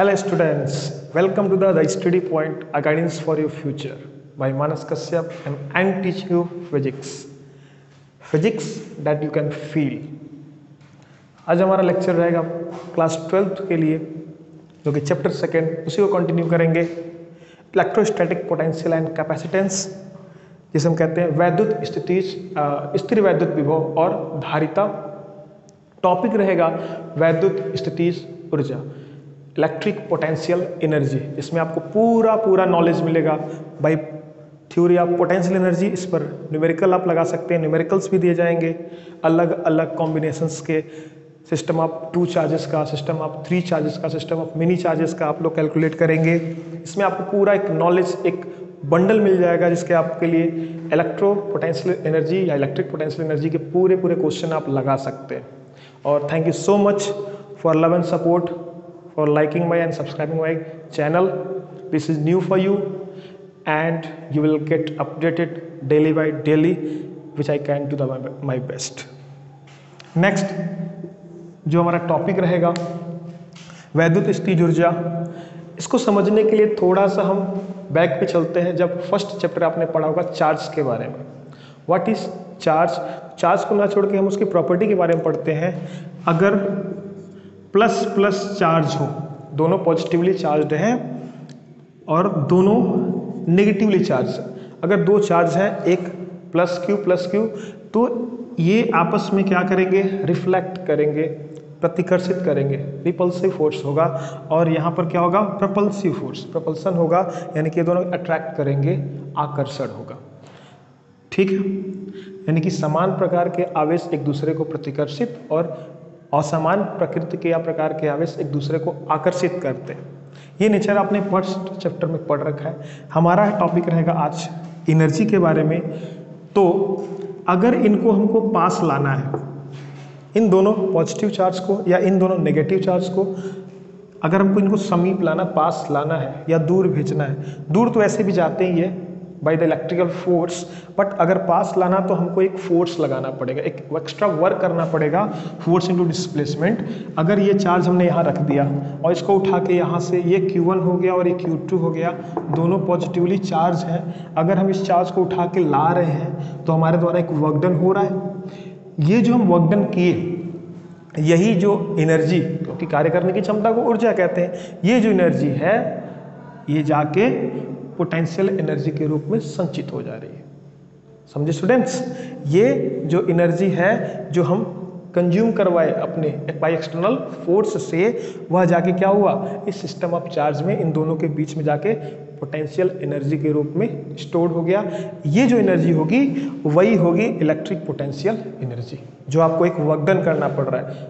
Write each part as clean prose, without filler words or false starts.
Hello students, welcome to the Study Point, a guidance for your future. By Manas Kashyap and I'm teaching you physics. Physics that you can feel. आज हमारा lecture रहेगा class 12th के लिए, जो कि chapter second उसी को continue करेंगे। इलेक्ट्रोस्टैटिक पोटेंशियल एंड कैपेसिटेंस, जिसे हम कहते हैं वैद्युत स्थिति, स्थिर वैद्युत विभव और धारिता। टॉपिक रहेगा वैद्युत स्थितिज ऊर्जा, इलेक्ट्रिक पोटेंशियल एनर्जी। इसमें आपको पूरा नॉलेज मिलेगा by theory of potential energy. इस पर न्यूमेरिकल आप लगा सकते हैं, न्यूमेरिकल्स भी दिए जाएंगे, अलग अलग कॉम्बिनेशंस के, सिस्टम ऑफ 2 चार्जेस का, सिस्टम ऑफ 3 चार्जेस का, सिस्टम ऑफ मिनी चार्जेस का आप लोग कैलकुलेट करेंगे। इसमें आपको पूरा एक नॉलेज, एक बंडल मिल जाएगा, जिसके आपके लिए इलेक्ट्रो पोटेंशियल एनर्जी या इलेक्ट्रिक पोटेंशियल एनर्जी के पूरे क्वेश्चन आप लगा सकते हैं। और thank you so much for love and support, for liking my and subscribing my channel. This is new for you and you will get updated daily by daily, which I can do my best. Next जो हमारा topic रहेगा वैद्युत स्थितिज ऊर्जा। इसको समझने के लिए थोड़ा सा हम बैक पे चलते हैं। जब फर्स्ट चैप्टर आपने पढ़ा होगा चार्ज के बारे में, व्हाट इज चार्ज। चार्ज को ना छोड़ के हम उसकी प्रॉपर्टी के बारे में पढ़ते हैं। अगर प्लस प्लस चार्ज हो, दोनों पॉजिटिवली चार्ज्ड हैं और दोनों नेगेटिवली चार्ज। अगर दो चार्ज हैं, एक प्लस क्यू, तो ये आपस में क्या करेंगे, रिफ्लेक्ट करेंगे, प्रतिकर्षित करेंगे, रिपल्सिव फोर्स होगा। और यहाँ पर क्या होगा, प्रपल्सिव फोर्स, प्रपल्सन होगा, यानी कि ये दोनों अट्रैक्ट करेंगे, आकर्षण होगा। ठीक है, यानी कि समान प्रकार के आवेश एक दूसरे को प्रतिकर्षित और असमान प्रकृति के या प्रकार के आवेश एक दूसरे को आकर्षित करते हैं। ये नेचर आपने फर्स्ट चैप्टर में पढ़ रखा है। हमारा टॉपिक रहेगा आज एनर्जी के बारे में। तो अगर इनको हमको पास लाना है, इन दोनों पॉजिटिव चार्ज को या इन दोनों नेगेटिव चार्ज को, अगर हमको इनको समीप लाना, पास लाना है या दूर भेजना है, दूर तो ऐसे भी जाते ही है by the electrical force, but अगर पास लाना तो हमको एक फोर्स लगाना पड़ेगा, एक एक्स्ट्रा वर्क करना पड़ेगा, फोर्स इनटू डिस्प्लेसमेंट। अगर ये चार्ज हमने यहाँ रख दिया और इसको उठा के यहाँ से, ये Q1 हो गया और ये Q2 हो गया, दोनों पॉजिटिवली चार्ज हैं। अगर हम इस चार्ज को उठा के ला रहे हैं तो हमारे द्वारा एक वर्क डन हो रहा है। ये जो हम वर्क डन किए, यही जो एनर्जी, क्योंकि कार्य करने की क्षमता को ऊर्जा कहते हैं, ये जो एनर्जी है ये जाके पोटेंशियल एनर्जी के रूप में संचित हो जा रही है। समझे स्टूडेंट्स, ये जो एनर्जी है जो हम कंज्यूम करवाए अपने बाय एक्सटर्नल फोर्स से, वह जाके क्या हुआ, इस सिस्टम ऑफ चार्ज में, इन दोनों के बीच में जाके पोटेंशियल एनर्जी के रूप में स्टोर हो गया। ये जो एनर्जी होगी वही होगी इलेक्ट्रिक पोटेंशियल एनर्जी, जो आपको एक वर्क डन करना पड़ रहा है।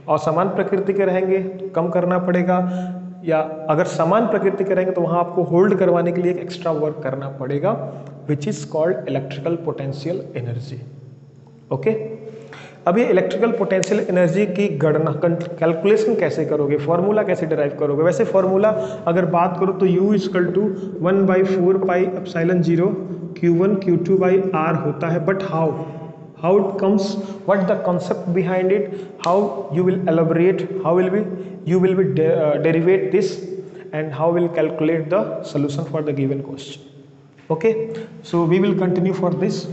असमान प्रकृति के रहेंगे तो कम करना पड़ेगा, या अगर समान प्रकृति के रहेंगे तो वहाँ आपको होल्ड करवाने के लिए एक एक्स्ट्रा वर्क करना पड़ेगा, which is called electrical potential energy. Okay, अब ये इलेक्ट्रिकल पोटेंशियल एनर्जी की गणना, कैलकुलेशन कैसे करोगे, फॉर्मूला कैसे डिराइव करोगे। वैसे फॉर्मूला अगर बात करो तो U equal to 1/4 pi epsilon 0 Q1 Q2 by R होता है। But how it comes, what the concept behind it, how you will elaborate, how you will be derivate this, and how will calculate the solution for the given question. Okay, so we will continue for this.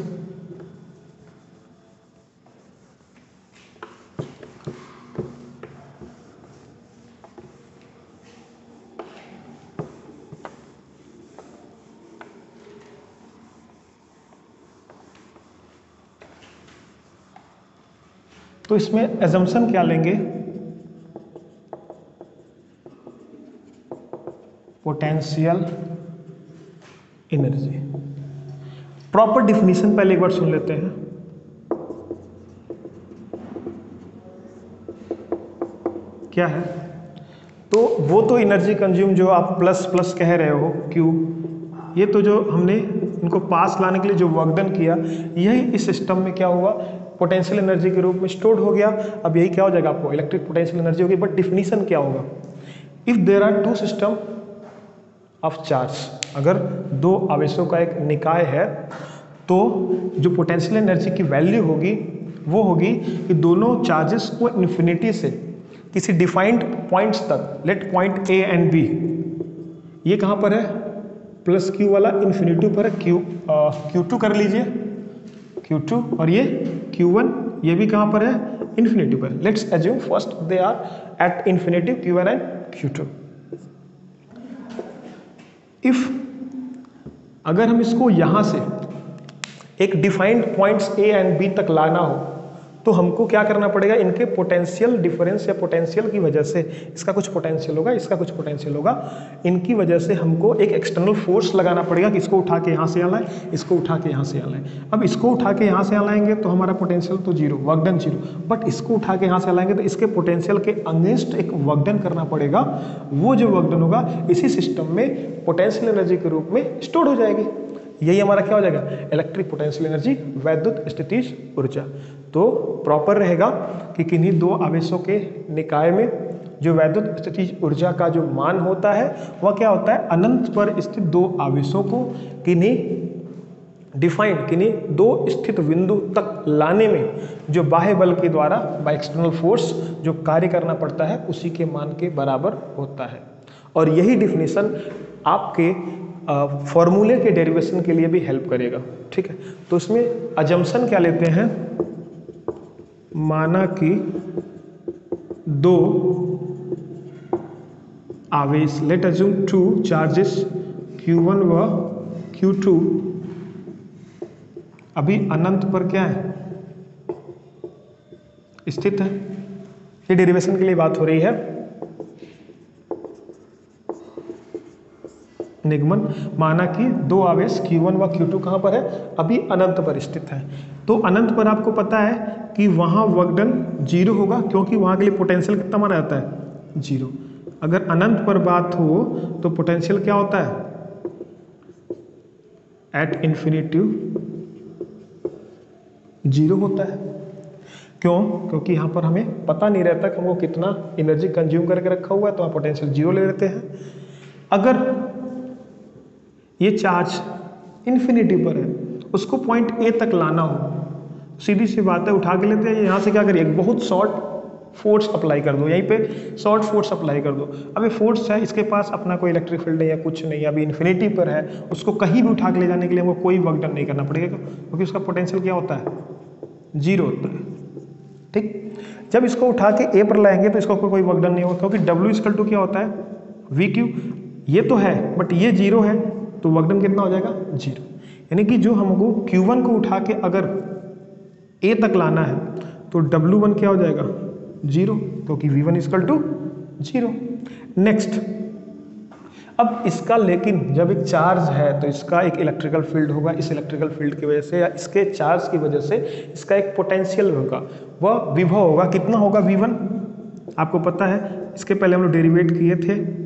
तो इसमें assumption क्या लेंगे, potential energy. Proper definition पहले एक बार सुन लेते हैं। क्या है, तो वो तो एनर्जी कंज्यूम जो आप प्लस प्लस कह रहे हो Q, ये तो जो हमने इनको पास लाने के लिए जो वर्क डन किया, यही इस सिस्टम में क्या हुआ, पोटेंशियल एनर्जी के रूप में स्टोर्ड हो गया। अब यही क्या हो जाएगा, आपको इलेक्ट्रिक पोटेंशियल एनर्जी होगी। बट डिफिनीशन क्या होगा, if there are 2 system of charge, अगर दो आवेशों का एक निकाय है, तो जो पोटेंशियल एनर्जी की वैल्यू होगी वो होगी कि दोनों चार्जेस को इन्फिनिटी से किसी डिफाइंड पॉइंट्स तक, let point A and B, ये कहाँ पर है, प्लस क्यू वाला इन्फिनिटी पर है, Q2 कर लीजिए, Q2, और ये Q1, ये भी कहाँ पर है, इन्फिनिटी पर। Let's assume first they are at infinity Q1 and Q2। If अगर हम इसको यहां से एक defined points A and B तक लाना हो तो हमको क्या करना पड़ेगा, इनके पोटेंशियल डिफरेंस या पोटेंशियल की वजह से, इसका कुछ पोटेंशियल होगा, इसका कुछ पोटेंशियल होगा, इनकी वजह से हमको एक एक्सटर्नल फोर्स लगाना पड़ेगा कि इसको उठा के यहाँ से यहाँ लाएं, इसको उठा के यहाँ से यहाँ लाएं। अब इसको उठा के यहाँ से यहाँ लाएंगे तो हमारा पोटेंशियल तो zero, work done zero, but इसको उठा के यहाँ से लाएंगे तो इसके पोटेंशियल के अगेंस्ट एक वर्क डन करना पड़ेगा। वो जो वर्क डन होगा इसी सिस्टम में पोटेंशियल एनर्जी के रूप में स्टोर हो जाएगी। यही हमारा क्या हो जाएगा, इलेक्ट्रिक पोटेंशियल एनर्जी, वैद्युत स्थितिज ऊर्जा। तो प्रॉपर रहेगा कि किन्हीं दो आवेशों के निकाय में जो वैद्युत स्थितिज ऊर्जा का जो मान होता है वह क्या होता है, अनंत पर स्थित दो आवेशों को किन्हीं डिफाइंड, किन्हीं दो स्थित बिंदु तक लाने में जो बाह्य बल के द्वारा, बाय एक्सटर्नल फोर्स जो कार्य करना पड़ता है उसी के मान के बराबर होता है। और यही डिफिनेशन आपके फॉर्मूले के डेरिवेशन के लिए भी हेल्प करेगा। ठीक है, तो इसमें अजम्पशन क्या लेते हैं, माना कि दो आवेश, late assume two charges Q1 व Q2 अभी अनंत पर क्या है, स्थित है। ये डेरिवेशन के लिए बात हो रही है। निगमन, माना कि दो आवेश Q1 व Q2 कहाँ पर है, अभी अनंत पर स्थित है। तो अनंत पर आपको पता है कि वहाँ वर्क डन जीरो होगा, क्योंकि वहाँ के लिए पोटेंशियल कितना माना जाता है, जीरो। अगर अनंत पर बात हो तो पोटेंशियल क्या होता है, एट इन्फिनिटी जीरो होता है। क्यों, क्योंकि यहाँ पर हमें पता नहीं रहता कि हमको कितना एनर्जी कंज्यूम करके रखा हुआ है, तो हम पोटेंशियल जीरो ले लेते हैं। अगर ये चार्ज इन्फिनिटी पर है, उसको पॉइंट ए तक लाना हो, सीधी सी बात है, उठा के लेते हैं, यहाँ से क्या करिए, बहुत शॉर्ट फोर्स अप्लाई कर दो, यहीं पे शॉर्ट फोर्स अप्लाई कर दो। अब ये फोर्स है, इसके पास अपना कोई इलेक्ट्रिक फील्ड नहीं है, कुछ नहीं है, अभी इन्फिनिटी पर है, उसको कहीं भी उठा के ले जाने के लिए हमको कोई वर्क डन नहीं करना पड़ेगा, क्योंकि उसका पोटेंशियल क्या होता है, जीरो होता है। ठीक, जब इसको उठा के ए पर लाएंगे तो इसका कोई वर्क डन नहीं होगा, क्योंकि W इक्वल टू क्या होता है, VQ। ये तो है बट ये जीरो है, तो वर्क डन कितना हो जाएगा, जीरो। यानी कि जो हमको Q1 को उठा के अगर A तक लाना है तो W1 क्या हो जाएगा, जीरो, क्योंकि V1 equal to zero. Next, अब इसका, लेकिन जब एक चार्ज है तो इसका एक इलेक्ट्रिकल फील्ड होगा, इस इलेक्ट्रिकल फील्ड की वजह से या इसके चार्ज की वजह से इसका एक पोटेंशियल होगा, वह विभव होगा। कितना होगा, V1 आपको पता है, इसके पहले हम लोग डेरिवेट किए थे।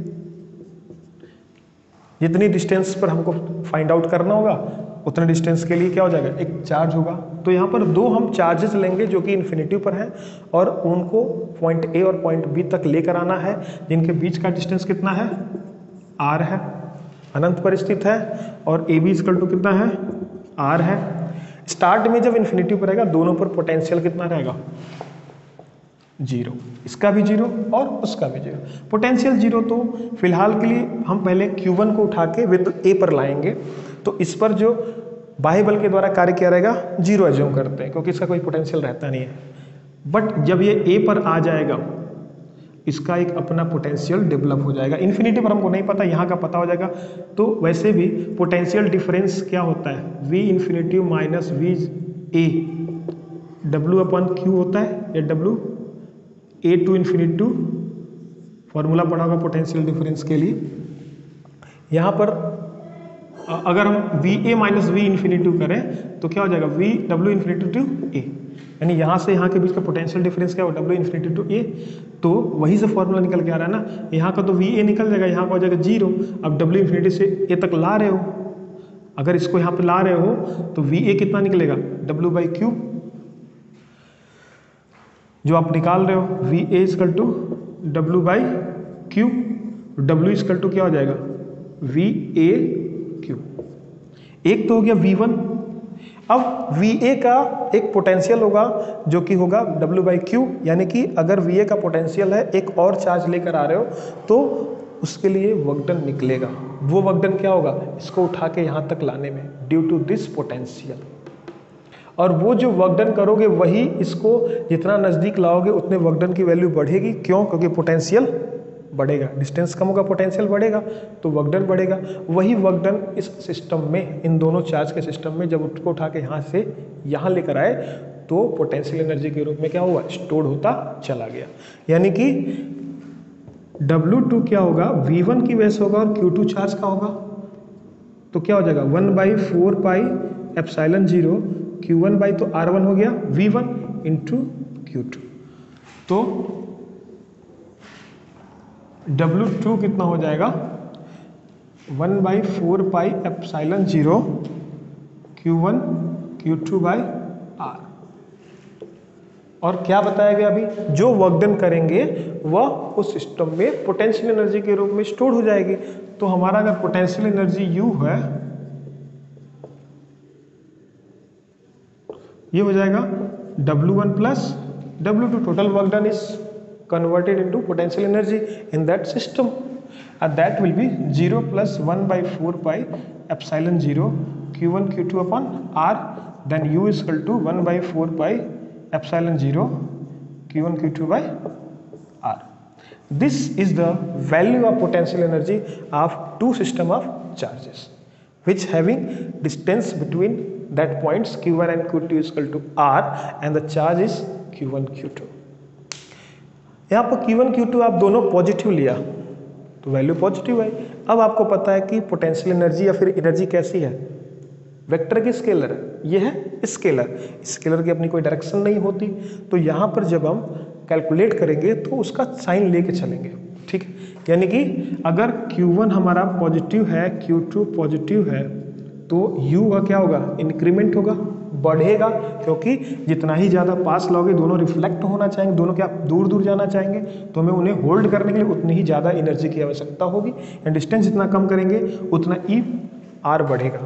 जितनी डिस्टेंस पर हमको फाइंड आउट करना होगा उतने डिस्टेंस के लिए क्या हो जाएगा, एक चार्ज होगा। तो यहाँ पर दो हम चार्जेस लेंगे जो कि इन्फिनिटी पर हैं और उनको पॉइंट ए और पॉइंट बी तक लेकर आना है, जिनके बीच का डिस्टेंस कितना है, r है, अनंत पर स्थित है, और ए बी इक्वल टू कितना है, r है। स्टार्ट में जब इन्फिनिटी पर रहेगा दोनों पर पोटेंशियल कितना रहेगा, जीरो, इसका भी जीरो और उसका भी जीरो, पोटेंशियल जीरो। तो फिलहाल के लिए हम पहले Q1 को उठा के विद ए पर लाएंगे, तो इस पर जो बाह्य बल के द्वारा कार्य किया रहेगा जीरो एज्यूम करते हैं, क्योंकि इसका कोई पोटेंशियल रहता नहीं है। बट जब ये ए पर आ जाएगा इसका एक अपना पोटेंशियल डेवलप हो जाएगा। इन्फिनिटी पर हमको नहीं पता, यहाँ का पता हो जाएगा। तो वैसे भी पोटेंशियल डिफरेंस क्या होता है, V infinity minus V A W अपन Q होता है, या W A to infinity, formula पढ़ा होगा पोटेंशियल डिफरेंस के लिए। यहाँ पर अगर हम V A minus we infinity करें तो क्या हो जाएगा, वी डब्ल्यू इन्फिनिटी टू ए, यानी यहाँ से यहाँ के बीच का पोटेंशियल डिफरेंस क्या हो, डब्ल्यू इन्फिनिटी टू ए। तो वही से फॉर्मूला निकल के आ रहा है ना, यहाँ का तो वी ए निकल जाएगा, यहाँ का हो जाएगा जीरो। अब डब्ल्यू इन्फिनिटी से ए तक ला रहे हो, अगर इसको यहाँ पे ला रहे हो तो वी ए कितना निकलेगा, डब्ल्यू बाई क्यू, जो आप निकाल रहे हो V A equal to W by Q, W equal to क्या हो जाएगा, वी ए क्यू। एक तो हो गया V1, अब VA का एक पोटेंशियल होगा जो कि होगा W/Q, यानी कि अगर VA का पोटेंशियल है, एक और चार्ज लेकर आ रहे हो तो उसके लिए वर्क डन निकलेगा। वो वर्क डन क्या होगा, इसको उठा के यहाँ तक लाने में, ड्यू टू दिस पोटेंशियल। और वो जो वर्क डन करोगे वही इसको जितना नज़दीक लाओगे उतने वर्क डन की वैल्यू बढ़ेगी। क्यों? क्योंकि पोटेंशियल बढ़ेगा, डिस्टेंस कम होगा, पोटेंशियल बढ़ेगा तो वर्क डन बढ़ेगा। वही वर्क डन इस सिस्टम में, इन दोनों चार्ज के सिस्टम में जब उसको उठा के यहाँ से यहाँ लेकर आए तो पोटेंशियल एनर्जी के रूप में क्या हुआ, स्टोर होता चला गया। यानी कि W2 क्या होगा, V1 की वजह से होगा और Q2 चार्ज का होगा, तो क्या हो जाएगा 1/4πε0 Q1 बाई तो R1 हो गया V1 इंटू Q2। तो W2 कितना हो जाएगा 1/4πε0 Q1 Q2 बाई R। और क्या बताया गया अभी, जो वर्क डन करेंगे वह उस सिस्टम में पोटेंशियल एनर्जी के रूप में स्टोर हो जाएगी। तो हमारा अगर पोटेंशियल एनर्जी U है, ये हो जाएगा W1 plus W2, total work done is converted into potential energy in that system, and that will be 0 plus 1/4πε0 Q1 Q2 upon R, then U is equal to 1/4πε0 Q1 Q2 by R. This is the value of potential energy of two system of charges which having distance between that points Q1 and Q2 is equal to R and the charge is Q1 Q2। यहाँ पर Q1 Q2 आप दोनों positive लिया तो value positive है। अब आपको पता है कि पोटेंशियल एनर्जी या फिर एनर्जी कैसी है, वेक्टर की स्केलर है, ये है स्केलर, स्केलर की अपनी कोई डायरेक्शन नहीं होती। तो यहाँ पर जब हम कैलकुलेट करेंगे तो उसका साइन लेके चलेंगे, ठीक है। यानी कि अगर Q1 हमारा पॉजिटिव है, Q2 पॉजिटिव है, तो U का क्या होगा, इंक्रीमेंट होगा, बढ़ेगा, क्योंकि जितना ही ज़्यादा पास लाओगे दोनों रिफ्लेक्ट होना चाहेंगे, दोनों क्या दूर दूर जाना चाहेंगे, तो हमें उन्हें होल्ड करने के लिए उतनी ही ज़्यादा एनर्जी की आवश्यकता होगी। एंड डिस्टेंस जितना कम करेंगे उतना ई आर बढ़ेगा।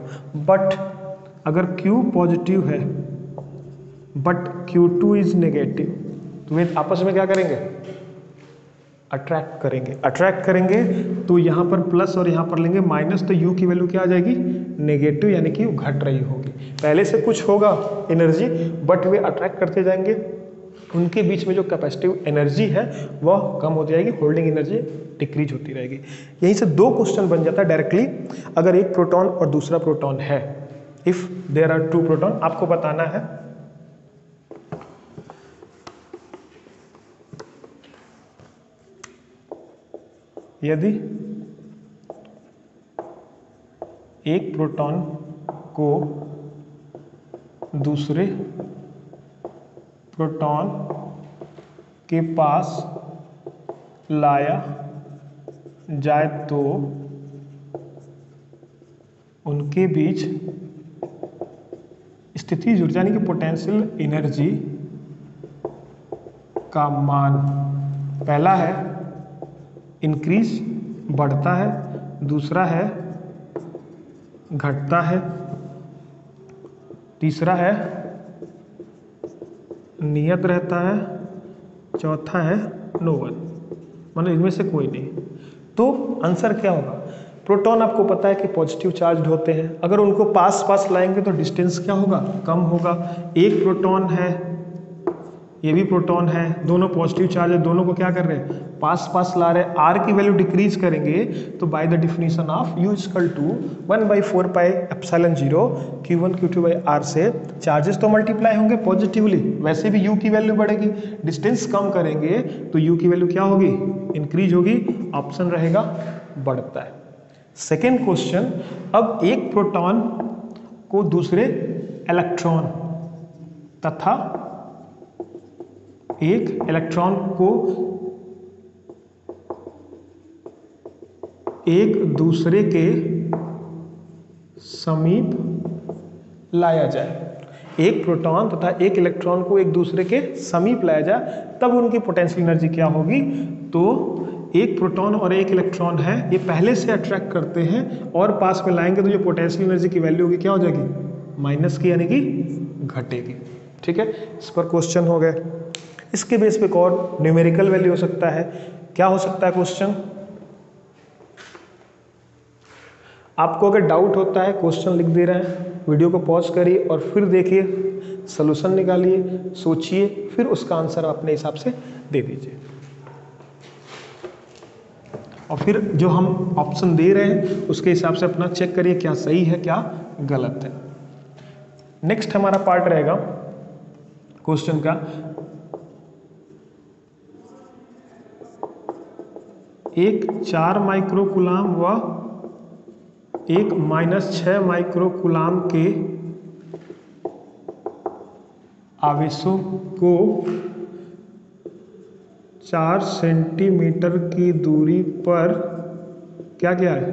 बट अगर Q पॉजिटिव है बट Q2 इज नेगेटिव, तो वे आपस में क्या करेंगे, अट्रैक्ट करेंगे। अट्रैक्ट करेंगे तो यहाँ पर प्लस और यहाँ पर लेंगे माइनस, तो U की वैल्यू क्या आ जाएगी, नेगेटिव, यानी कि घट रही होगी। पहले से कुछ होगा एनर्जी बट वे अट्रैक्ट करते जाएंगे, उनके बीच में जो कैपेसिटिव एनर्जी है वह कम हो जाएगी, होल्डिंग एनर्जी डिक्रीज होती रहेगी। यहीं से दो क्वेश्चन बन जाता है डायरेक्टली। अगर एक प्रोटॉन और दूसरा प्रोटॉन है, if there are two proton, आपको बताना है यदि एक प्रोटॉन को दूसरे प्रोटॉन के पास लाया जाए तो उनके बीच स्थिति जुड़, यानी कि पोटेंशियल एनर्जी का मान, पहला है इंक्रीज बढ़ता है, दूसरा है घटता है, तीसरा है नियत रहता है, चौथा है नो वन, मतलब इनमें से कोई नहीं। तो आंसर क्या होगा, प्रोटॉन आपको पता है कि पॉजिटिव चार्ज होते हैं, अगर उनको पास पास लाएंगे तो डिस्टेंस क्या होगा, कम होगा। एक प्रोटॉन है, ये भी प्रोटॉन है, दोनों पॉजिटिव चार्ज है, दोनों को क्या कर रहे हैं, पास पास ला रहे हैं। आर की वैल्यू डिक्रीज करेंगे तो by the definition of U equal to 1/4πε0 Q1 Q2 by r से चार्जेस तो मल्टीप्लाई होंगे पॉजिटिवली, वैसे भी U की वैल्यू बढ़ेगी। डिस्टेंस कम करेंगे तो U की वैल्यू क्या होगी, इंक्रीज होगी, ऑप्शन रहेगा बढ़ता है। सेकेंड क्वेश्चन, अब एक प्रोटॉन को दूसरे इलेक्ट्रॉन तथा एक इलेक्ट्रॉन को एक दूसरे के समीप लाया जाए, एक प्रोटॉन तथा एक इलेक्ट्रॉन को एक दूसरे के समीप लाया जाए, तब उनकी पोटेंशियल एनर्जी क्या होगी। तो एक प्रोटॉन और एक इलेक्ट्रॉन है, ये पहले से अट्रैक्ट करते हैं और पास में लाएंगे तो जो पोटेंशियल एनर्जी की वैल्यू होगी क्या हो जाएगी, माइनस की यानी कि घटेगी। ठीक है, इस पर क्वेश्चन हो गए। इसके बेस पे एक और न्यूमेरिकल वैल्यू हो सकता है। क्या हो सकता है क्वेश्चन? आपको अगर डाउट होता है, क्वेश्चन लिख दे रहे हैं, वीडियो को पॉज करिए और फिर देखिए, सॉल्यूशन निकालिए, सोचिए, फिर उसका आंसर अपने हिसाब से दे दीजिए। और फिर जो हम ऑप्शन दे रहे हैं उसके हिसाब से अपना चेक करिए क्या सही है क्या गलत है। नेक्स्ट हमारा पार्ट रहेगा क्वेश्चन का, एक 4 माइक्रोकूलाम व एक -6 माइक्रोकूलाम के आवेशों को 4 सेंटीमीटर की दूरी पर क्या किया है,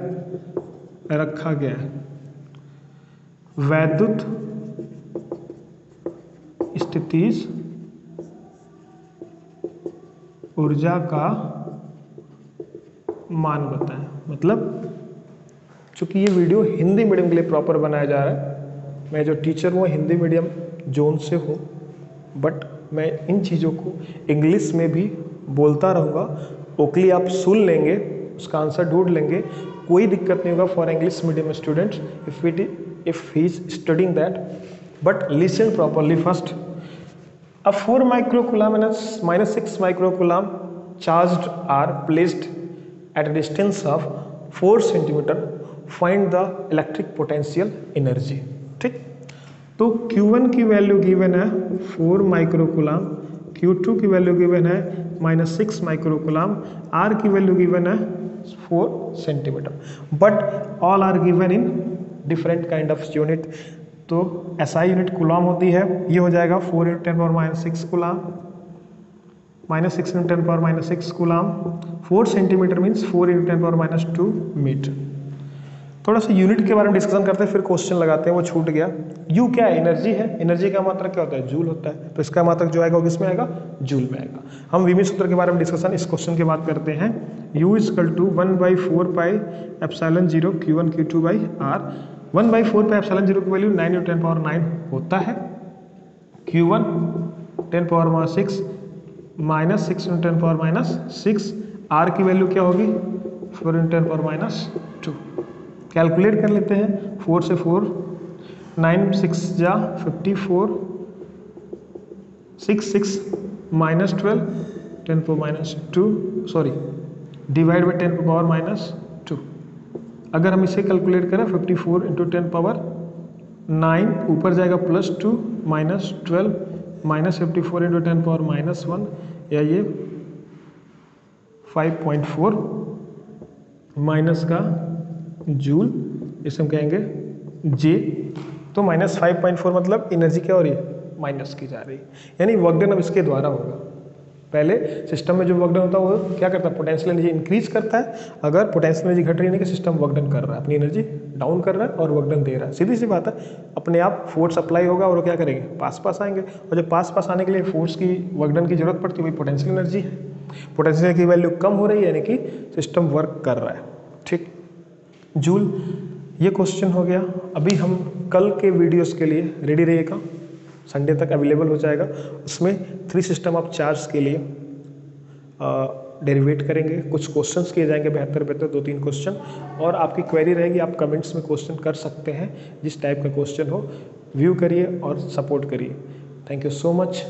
रखा गया है। वैद्युत स्थितिज ऊर्जा का मान बताएं। मतलब चूंकि ये वीडियो हिंदी मीडियम के लिए प्रॉपर बनाया जा रहा है, मैं जो टीचर हूँ हिंदी मीडियम जोन से हूँ, बट मैं इन चीज़ों को इंग्लिश में भी बोलता रहूँगा। ओकली आप सुन लेंगे, उसका आंसर ढूंढ लेंगे, कोई दिक्कत नहीं होगा for English medium students if he is studying that, but listen properly first. A 4 microcoulomb and a -6 microcoulomb charged are placed at a distance of 4 centimeter. Find the electric potential energy. ठीक, तो Q1 की value given है 4 microcoulomb, Q2 की value given है -6 microcoulomb, R की value given है 4 centimetre, but all are given in different kind of unit. तो SI unit coulomb होती है, ये हो जाएगा 4 × 10⁻⁶ coulomb, -6 × 10⁻⁶ coulomb, 4 centimetre means 4 × 10⁻² metre. थोड़ा सा यूनिट के बारे में डिस्कशन करते हैं, फिर क्वेश्चन लगाते हैं, वो छूट गया। यू क्या है? एनर्जी है। एनर्जी का मात्रक क्या होता है? जूल होता है। तो इसका मात्रक जो आएगा वो किसमें आएगा? जूल में आएगा। हम विमी सूत्र के बारे में डिस्कशन इस क्वेश्चन के बाद करते हैं। U = 1/4 pi epsilon 0 Q1 Q2/R। 1/4 pi epsilon 0 की वैल्यू 9 × 10⁻9 होता है। Q1 10⁻6 -6 × 10⁻6, R की वैल्यू क्या होगी? 4 × 10⁻²। कैलकुलेट कर लेते हैं। 4 से 4, 9 6 जा 54, 6 6 -12 10⁻², सॉरी डिवाइड बाई 10⁻²। अगर हम इसे कैलकुलेट करें 54 × 10⁻9, ऊपर जाएगा +2 -12 -54 × 10⁻1, या ये 5.4 माइनस का जूल, इसे हम कहेंगे जे। तो -5.4 मतलब एनर्जी क्या हो रही है? माइनस की जा रही है, यानी वर्क डन अब इसके द्वारा होगा। पहले सिस्टम में जो वर्क डन होता है वो क्या करता है? पोटेंशियल एनर्जी इंक्रीज करता है। अगर पोटेंशियल एनर्जी घट रही है कि सिस्टम वर्क डन कर रहा है, अपनी एनर्जी डाउन कर रहा है और वर्क डन दे रहा है। सीधी सी बात है, अपने आप फोर्स अप्लाई होगा और वो क्या करेंगे? पास आएंगे, और जब पास आने के लिए फोर्स की वर्क डन की जरूरत पड़ती है, वही पोटेंशियल एनर्जी है। पोटेंशियल की वैल्यू कम हो रही है यानी कि सिस्टम वर्क कर रहा है। ठीक, जूल ये क्वेश्चन हो गया। अभी हम कल के वीडियोस के लिए रेडी रहिएगा, संडे तक अवेलेबल हो जाएगा। उसमें 3 सिस्टम ऑफ चार्ज के लिए डेरिवेट करेंगे, कुछ क्वेश्चंस किए जाएंगे, बेहतर 2-3 क्वेश्चन, और आपकी क्वेरी रहेगी, आप कमेंट्स में क्वेश्चन कर सकते हैं, जिस टाइप का क्वेश्चन हो। व्यू करिए और सपोर्ट करिए। Thank you so much.